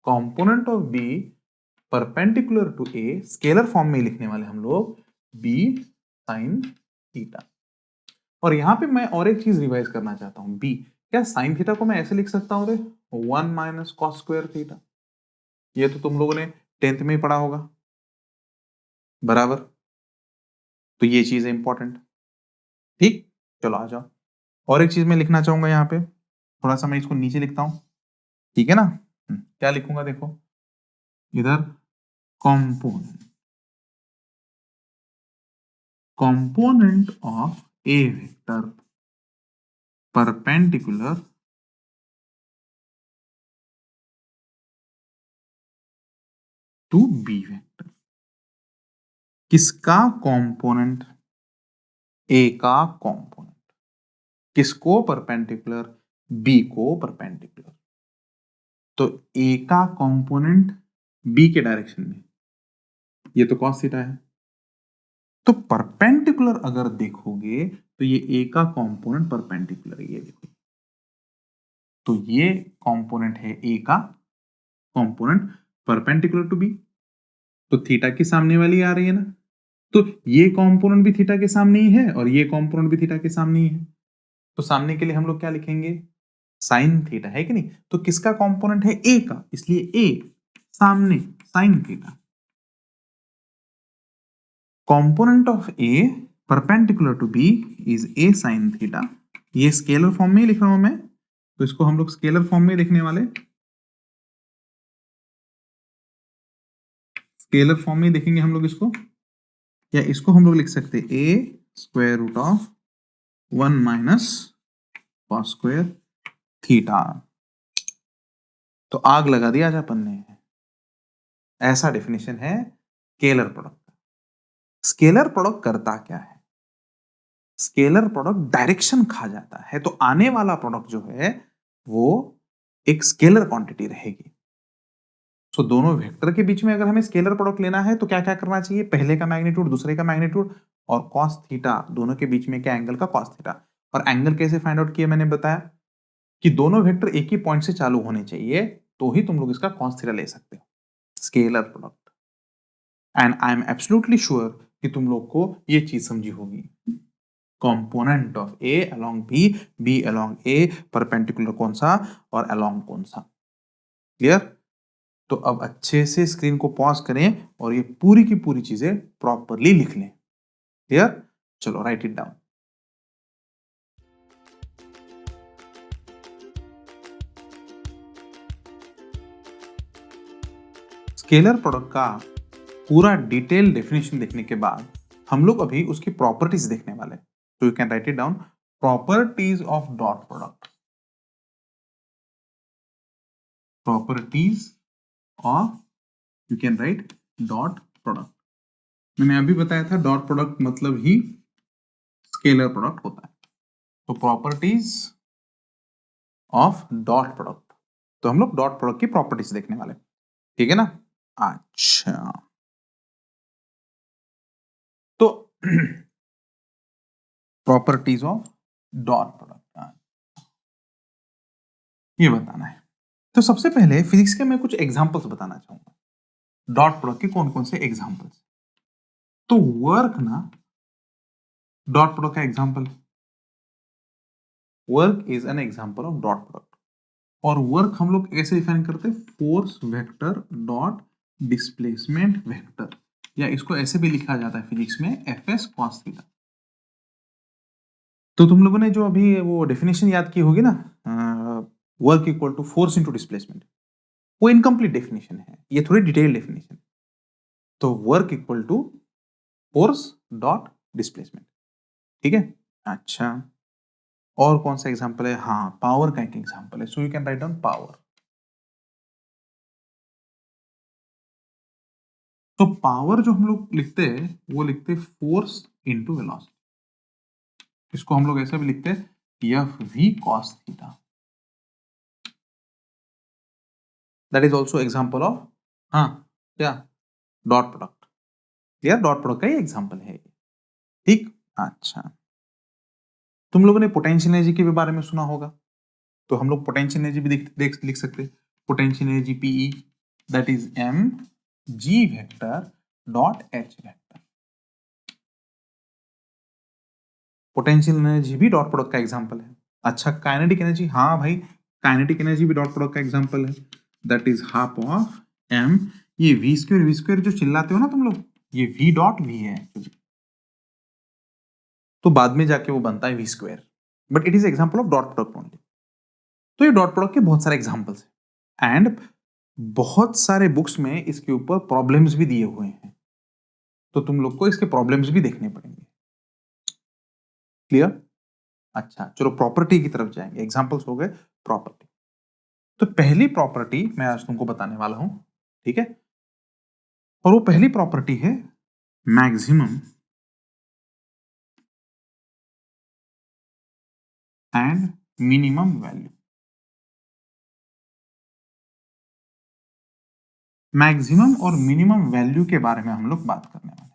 Component of B perpendicular to A, scalar form में लिखने वाले हम लोग बी साइन थीटा। और यहां पे मैं और एक चीज रिवाइज करना चाहता हूं, बी, क्या साइन थीटा को मैं ऐसे लिख सकता हूं रे, 1 माइनस कॉस स्क्वायर थीटा? ये तो तुम लोगों ने 10th में ही पढ़ा होगा, बराबर। तो ये चीज है इंपॉर्टेंट। ठीक, चलो आ जाओ। और एक चीज मैं लिखना चाहूंगा यहाँ पे, थोड़ा सा मैं इसको नीचे लिखता हूं, ठीक है ना? क्या लिखूंगा देखो, इधर component, component of a vector perpendicular to b vector। किसका कंपोनेंट? a का कंपोनेंट। किसको परपेंडिकुलर? b को परपेंडिकुलर। तो a का कंपोनेंट b के डायरेक्शन में, ये तो cos थीटा है। तो परपेंडिकुलर अगर देखोगे तो ये a का कंपोनेंट परपेंडिकुलर है, ये देखो। तो ये कंपोनेंट है a का, कॉम्पोनेंट परपेंडिकुलर टू बी, तो थीटा की सामने वाली आ रही है ना, तो ये कॉम्पोनेंट भी थीटा के सामने ही है और ये कॉम्पोनेंट भी थीटा के सामने ही है, तो सामने के लिए हम लोग क्या लिखेंगे, साइन थीटा, है कि नहीं। तो किसका कॉम्पोनेंट है, ए का, इसलिए ए सामने sine theta. Component of A perpendicular to B is A sine theta. ये स्केलर फॉर्म में ही लिख रहा हूं मैं, तो इसको हम लोग स्केलर फॉर्म में लिखने वाले, स्केलर फॉर्म में देखेंगे हम लोग इसको, या इसको हम लोग लिख सकते हैं A square root of 1 minus cos square theta. तो आग लगा दिया आज अपन ने, ऐसा डेफिनेशन है स्केलर प्रोडक्ट का। स्केलर प्रोडक्ट करता क्या है, स्केलर प्रोडक्ट डायरेक्शन खा जाता है, तो आने वाला प्रोडक्ट जो है वो एक स्केलर क्वांटिटी रहेगी। तो दोनों वेक्टर के बीच में अगर हमें स्केलर प्रोडक्ट लेना है तो क्या क्या करना चाहिए, पहले का मैग्नीट्यूड दूसरे का मैग्नीट्यूड और कॉस थीटा, दोनों के बीच में क्या एंगल का कॉस थीटा। और एंगल कैसे फाइंड आउट किया, मैंने बताया कि दोनों वेक्टर एक ही पॉइंट से चालू होने चाहिए, तो ही तुम लोग इसका कॉस थीटा ले सकते हो, scalar product. And I am absolutely sure कि तुम लोग को ये चीज समझी होगी। Component of A along B, B along A, perpendicular कौन सा और अलोंग कौन सा, क्लियर। तो अब अच्छे से स्क्रीन को पॉज करें और ये पूरी की पूरी चीजें प्रॉपरली लिख लें, क्लियर। चलो right it down. Scalar product का पूरा डिटेल डेफिनेशन देखने के बाद हम लोग अभी उसकी प्रॉपर्टीज देखने वाले, तो you can write it down, properties of dot product, properties of, you can right dot product. मैंने अभी बताया था डॉट प्रोडक्ट मतलब ही स्केलर प्रोडक्ट होता है, तो प्रॉपर्टीज ऑफ डॉट प्रोडक्ट, तो हम लोग डॉट प्रोडक्ट की प्रॉपर्टीज देखने वाले, ठीक है ना। अच्छा, तो प्रॉपर्टीज ऑफ डॉट प्रोडक्ट ये बताना है। तो सबसे पहले फिजिक्स के मैं कुछ एग्जांपल्स बताना चाहूंगा डॉट प्रोडक्ट के, कौन कौन से एग्जांपल्स। तो वर्क ना, डॉट प्रोडक्ट का example, work is an example of dot product. और वर्क हम लोग कैसे डिफाइन करते हैं, force vector dot displacement vector, या इसको ऐसे भी लिखा जाता है फिजिक्स में एफ एस कॉस थीटा। तो तुम लोगों ने जो अभी वो डेफिनेशन याद की होगी ना, work equal to force into displacement, वो इनकम्प्लीट डेफिनेशन है, ये थोड़ी डिटेल डेफिनेशन। तो work equal to force dot displacement, ठीक है। अच्छा, और कौन सा एग्जांपल है, हाँ पावर का एक एग्जांपल है, सो you can write down power. तो पावर जो हम लोग लिखते हैं वो लिखते हैं फोर्स इनटू वेलोसिटी, इसको हम लोग ऐसे भी लिखते हैं f v cos theta, that is also example of, हाँ क्या, dot product, clear, dot product का ही एग्जांपल है, ठीक। अच्छा, तुम लोगों ने पोटेंशियल एनर्जी के बारे में सुना होगा, तो हम लोग पोटेंशियल एनर्जी भी लिख सकते हैं, potential energy PE that is m g vector dot h vector. Potential energy भी डॉट प्रोडक्ट का एग्जांपल है। अच्छा, काइनेटिक एनर्जी, हाँ भाई काइनेटिक एनर्जी भी डॉट प्रोडक्ट का एग्जांपल है, that is half of m, ये वी स्क्वायर जो चिल्लाते हो ना तुम लोग, ये वी डॉट वी है, तो बाद में जाके वो बनता है v square, but it is example of dot product only. तो ये डॉट प्रोडक्ट के बहुत सारे एग्जांपल्स हैं एंड बहुत सारे बुक्स में इसके ऊपर प्रॉब्लम्स भी दिए हुए हैं, तो तुम लोग को इसके प्रॉब्लम्स भी देखने पड़ेंगे, क्लियर। अच्छा चलो प्रॉपर्टी की तरफ जाएंगे, एग्जांपल्स हो गए प्रॉपर्टी। तो पहली प्रॉपर्टी मैं आज तुमको बताने वाला हूं, ठीक है, और वो पहली प्रॉपर्टी है maximum and minimum value. Maximum और मिनिमम वैल्यू के बारे में हम लोग बात करने वाले हैं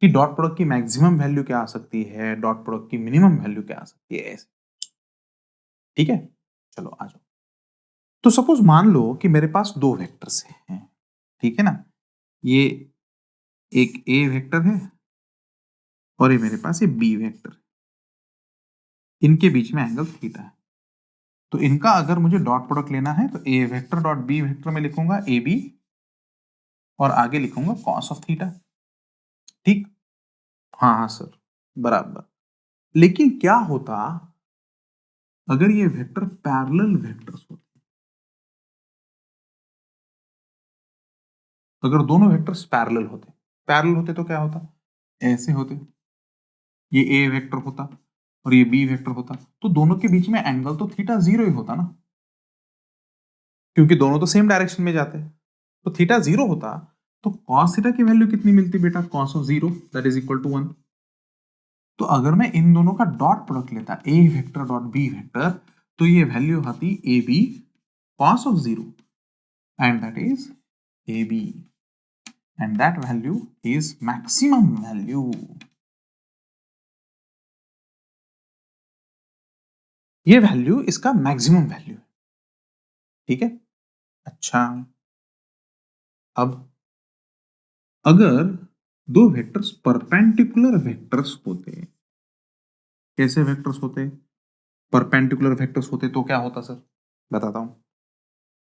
कि डॉट प्रोडक्ट की मैक्सिमम वैल्यू क्या आ सकती है, डॉट प्रोडक्ट की मिनिमम वैल्यू क्या आ सकती है, ऐसे, ठीक है। चलो आ जाओ, तो सपोज मान लो कि मेरे पास दो वेक्टर्स हैं, ठीक है ना, ये एक ए वेक्टर है और ये मेरे पास ये बी वेक्टर है, इनके बीच में एंगल थीटा है। तो इनका अगर मुझे डॉट प्रोडक्ट लेना है तो ए वेक्टर डॉट बी वेक्टर में लिखूंगा ए बी और आगे लिखूंगा कॉस ऑफ थीटा। ठीक, हाँ हाँ सर, बराबर। लेकिन क्या होता अगर ये वेक्टर पैरेलल वेक्टर्स होते? अगर दोनों वेक्टर्स पैरेलल होते तो क्या होता? ऐसे होते, ये ए वेक्टर होता और ये बी वेक्टर होता, तो दोनों के बीच में एंगल तो थीटा जीरो ही होता ना, क्योंकि दोनों तो सेम डायरेक्शन में जाते हैं। तो थीटा जीरो होता, तो कॉस थीटा की वैल्यू कितनी मिलती बेटा? Cos of zero that is equal to 1। तो अगर मैं इन दोनों का डॉट प्रोडक्ट लेता, A vector dot B vector, तो ये वैल्यू आती A B cos of zero and that is A B and that value is maximum value. ये वैल्यू इसका मैक्सिमम वैल्यू है, ठीक है। अच्छा, अब अगर दो वेक्टर्स परपेंडिकुलर वेक्टर्स होते, कैसे वेक्टर्स होते? परपेंडिकुलर वेक्टर्स होते तो क्या होता सर? बताता हूं।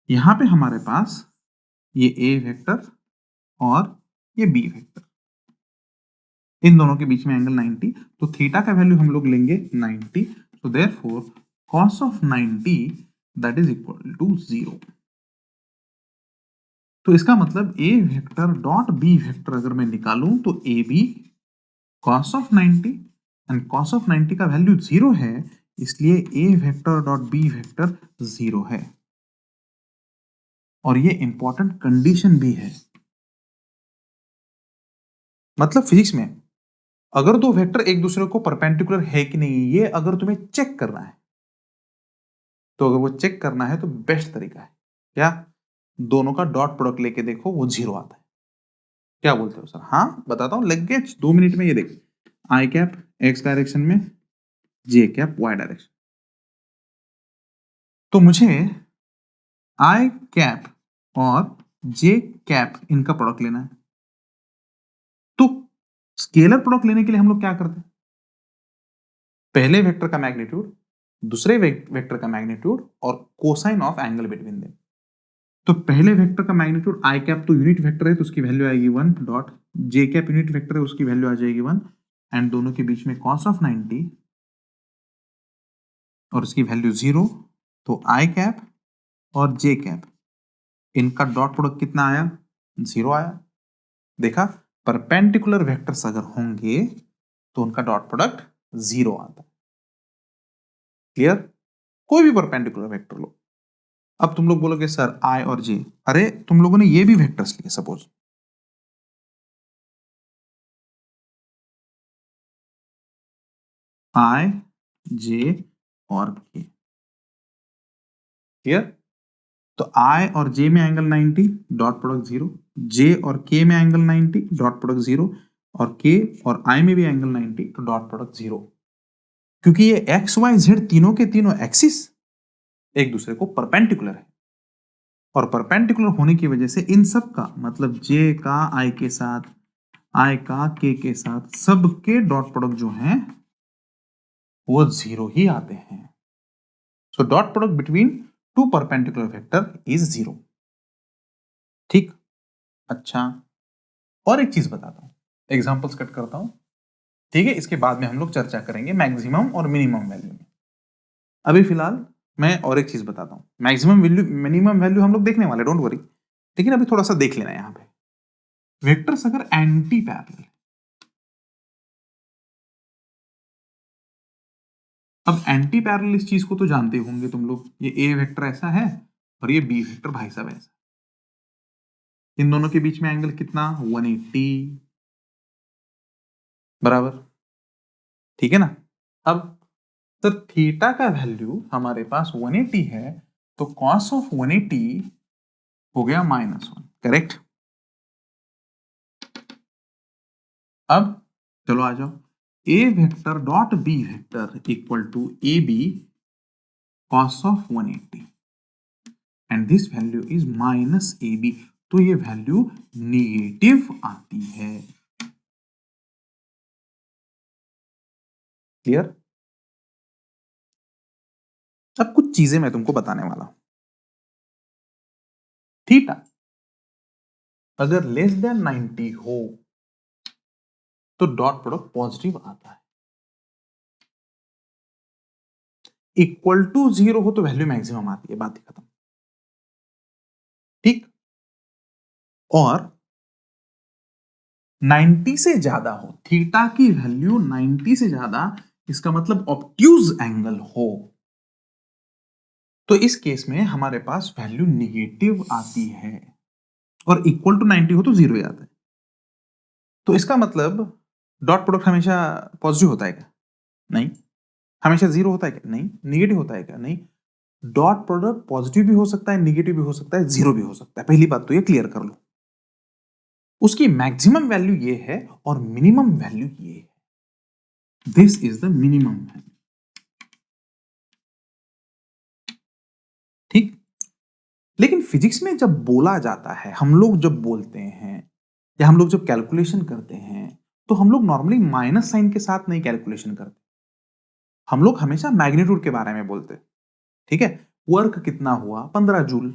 यहां पे हमारे पास ये ए वेक्टर और ये बी वेक्टर, इन दोनों के बीच में एंगल 90, तो थीटा का वैल्यू हम लोग लेंगे 90, so therefore cos of 90 that is equal to 0। तो इसका मतलब A vector dot B vector अगर मैं निकालूं तो A B cos of 90 and cos of 90 का वैल्यू 0 है, इसलिए A vector dot B vector 0 है। और ये इंपॉर्टेंट कंडीशन भी है, मतलब फिजिक्स में अगर दो वेक्टर एक दूसरे को परपेंडिकुलर है कि नहीं, ये अगर तुम्हें चेक करना है, तो अगर वो चेक करना है तो बेस्ट तरीका है क्या? दोनों का डॉट प्रोडक्ट लेके देखो, वो 0 आता है। क्या बोलते हो सर? हाँ बताता हूं, लग गए 2 मिनट में। ये देख, आई कैप एक्स डायरेक्शन में, जे कैप वाई डायरेक्शन। तो मुझे आई कैप और जे कैप इनका प्रोडक्ट लेना है। तो स्केलर प्रोडक्ट लेने के लिए हम लोग क्या करते हैं? पहले वेक्टर का मैग्नीट्यूड, दूसरे वेक्टर का मैग्नीट्यूड और cosine of angle between them. तो पहले वेक्टर का मैग्नीट्यूड आई कैप तो यूनिट वेक्टर है तो उसकी वैल्यू आएगी 1 डॉट, जे कैप यूनिट वेक्टर है उसकी वैल्यू आ जाएगी 1 एंड दोनों के बीच में कॉस ऑफ 90 और उसकी वैल्यू 0। तो आई कैप और जे कैप इनका डॉट प्रोडक्ट कितना आया? 0 आया। देखा, परपेंडिकुलर वेक्टर्स अगर होंगे तो उनका डॉट प्रोडक्ट 0 आता है। क्लियर? कोई भी परपेंडिकुलर वेक्टर लो। अब तुम लोग बोलोगे सर आई और जे, अरे तुम लोगों ने ये भी वेक्टर्स लिए, सपोज आई जे और के। क्लियर? तो आई और जे में एंगल 90, डॉट प्रोडक्ट 0, जे और के में एंगल 90, डॉट प्रोडक्ट 0, और के और आई में भी एंगल 90, तो डॉट प्रोडक्ट 0। क्योंकि ये एक्स वाई जेड तीनों के तीनों एक्सिस एक दूसरे को परपेंडिकुलर है, और परपेंडिकुलर होने की वजह से इन सब का मतलब जे का आई के साथ, आई का के साथ, सबके डॉट प्रोडक्ट जो हैं वो 0 ही आते हैं। So dot product between two perpendicular vector is 0। ठीक, अच्छा, और एक चीज बताता हूं, एग्जांपल्स कट करता हूं, ठीक है। इसके बाद में हम लोग चर्चा करेंगे मैक्सिमम और मिनिमम वैल्यू में। अभी फिलहाल मैं और एक चीज बताता हूं, मैक्सिमम वैल्यू मिनिमम वैल्यू हम लोग देखने वाले, डोंट वरी, लेकिन अभी थोड़ा सा देख लेना यहां पे। वेक्टर्स अगर एंटी पैरेलल, अब एंटी पैरेलल इस चीज को तो जानते होंगे तुम लोग, ये ए वेक्टर ऐसा है और ये बी वेक्टर भाई साहब ऐसा, इन दोनों के बीच में एंगल कितना? 180, बराबर, ठीक है ना। अब तो थीटा का वैल्यू हमारे पास 180 है, तो कॉस ऑफ 180 हो गया -1, करेक्ट। अब चलो आ जाओ, A vector dot B vector equal to A B cos of 180 and this value is minus A B, तो ये वैल्यू निगेटिव आती है। क्लियर? अब कुछ चीजें मैं तुमको बताने वाला हूं। थीटा अगर लेस देन 90 हो तो डॉट प्रोडक्ट पॉजिटिव आता है, इक्वल टू 0 हो तो वैल्यू मैक्सिमम आती है, बात ही खत्म। ठीक? और 90 से ज्यादा हो, थीटा की वैल्यू 90 से ज्यादा, इसका मतलब ऑब्ट्यूज एंगल हो, तो इस केस में हमारे पास वैल्यू निगेटिव आती है। और इक्वल टू 90 हो तो 0 ही आता है। तो इसका मतलब डॉट प्रोडक्ट हमेशा पॉजिटिव होता है क्या? नहीं। हमेशा 0 होता है क्या? नहीं। निगेटिव होता है क्या? नहीं। डॉट प्रोडक्ट पॉजिटिव भी हो सकता है, निगेटिव भी हो सकता है, 0 भी हो सकता है। पहली बात तो ये क्लियर कर लो। उसकी मैक्सिमम वैल्यू ये है और मिनिमम वैल्यू ये है। This is the minimum value. ठीक? लेकिन फिजिक्स में जब बोला जाता है, हम लोग जब बोलते हैं या हम लोग जब कैलकुलेशन करते हैं, तो हम लोग नॉर्मली माइनस साइन के साथ नहीं कैलकुलेशन करते। हम लोग हमेशा मैग्नीट्यूड के बारे में बोलते हैं। ठीक है? वर्क कितना हुआ? 15 जूल।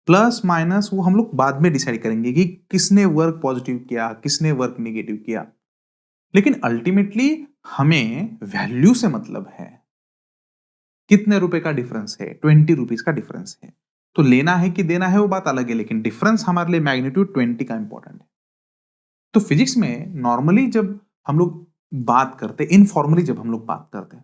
प्लस माइनस वो हम लोग बाद में डिसाइड करेंगे कि किसने वर्क पॉजिटिव किया, किसने वर्क नेगेटिव किया। लेकिन अल्टीमेटली हमें वैल्यू से मतलब है। कितने रुपए का डिफरेंस है? 20 रुपीज का डिफरेंस है। तो लेना है कि देना है वो बात अलग है, लेकिन डिफरेंस हमारे लिए मैग्नीट्यूड 20 का इंपॉर्टेंट है। तो फिजिक्स में नॉर्मली जब हम लोग बात करते, इनफॉर्मली जब हम लोग बात करते,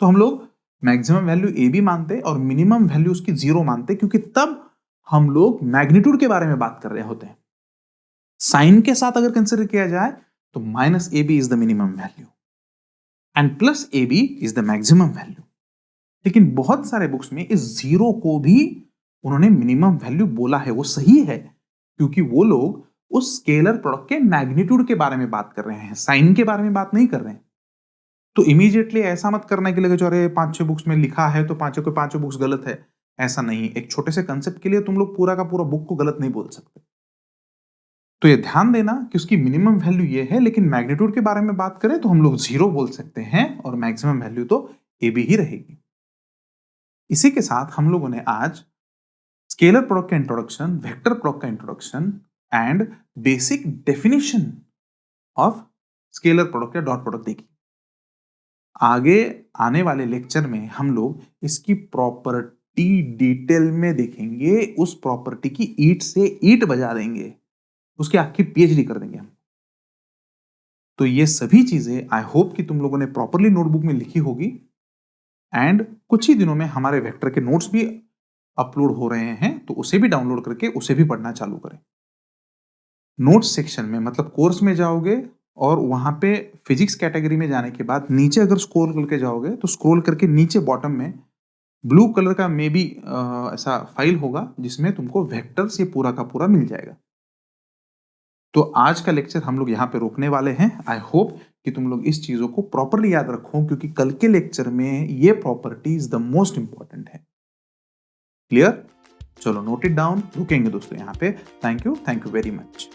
तो हम लोग मैक्सिमम वैल्यू ए बी मानते और मिनिमम वैल्यू उसकी 0 मानते, क्योंकि तब हम लोग मैग्नीट्यूड के बारे में बात कर रहे होते हैं। साइन के साथ अगर कंसिडर किया जाए तो minus A B is the minimum value and plus A B is the maximum value. लेकिन बहुत सारे बुक्स में इस 0 को भी उन्होंने मिनिमम वैल्यू बोला है। वो सही है, क्योंकि वो लोग उस स्केलर प्रोडक्ट के मैग्नीट्यूड के बारे में बात कर रहे हैं, साइन के बारे में बात नहीं कर रहे हैं। तो इमीडिएटली ऐसा मत करना कि लगे जो अरे 5-6 बुक्स में लिखा है तो पांचों के पांचों बुक्स गलत है। ऐसा नहीं। एक छोटे से कंसेप्ट के लिए तुम लोग पूरा का पूरा बुक को गलत नहीं बोल सकते। तो ये ध्यान देना कि उसकी मिनिमम वैल्यू ये है, लेकिन मैग्नीट्यूड के बारे में बात करें तो हम लोग 0 बोल सकते हैं और मैक्सिमम वैल्यू तो ए बी ही रहेगी। इसी के साथ हम लोगों ने आज स्केलर प्रोडक्ट का इंट्रोडक्शन, वेक्टर प्रोडक्ट का introduction and basic definition of scalar product या डॉट प्रोडक्ट देखी। आगे आने वाले लेक्चर में हम लोग इसकी प्रॉपर्टी डिटेल में देखेंगे। उस प्रॉपर्टी की ईंट से ईंट बजा देंगे, उसकी आखिर पीएचडी कर देंगे हम। तो ये सभी चीजें आई होप कि तुम लोगों ने प्रॉपरली नोटबुक में लिखी होगी। एंड कुछ ही दिनों में हमारे वेक्टर के नोट्स भी अपलोड हो रहे हैं, तो उसे भी डाउनलोड करके उसे भी पढ़ना चालू करें। नोट्स सेक्शन में मतलब कोर्स में जाओगे और वहां पे फिजिक्स कैटेगरी में जाने के बाद नीचे अगर स्क्रॉल करके जाओगे तो स्क्रॉल करके नीचे बॉटम में ब्लू कलर का मे बी ऐसा फाइल होगा जिसमें तुमको वेक्टर्स ये पूरा का पूरा मिल जाएगा। तो आज का लेक्चर हम लोग यहाँ पे रोकने वाले हैं। आई होप कि तुम लोग इस चीजों को प्रॉपरली याद रखो, क्योंकि कल के लेक्चर में ये प्रॉपर्टीज द मोस्ट इंपॉर्टेंट है। क्लियर? चलो नोट इट डाउन। रुकेंगे दोस्तों यहाँ पे। Thank you very much.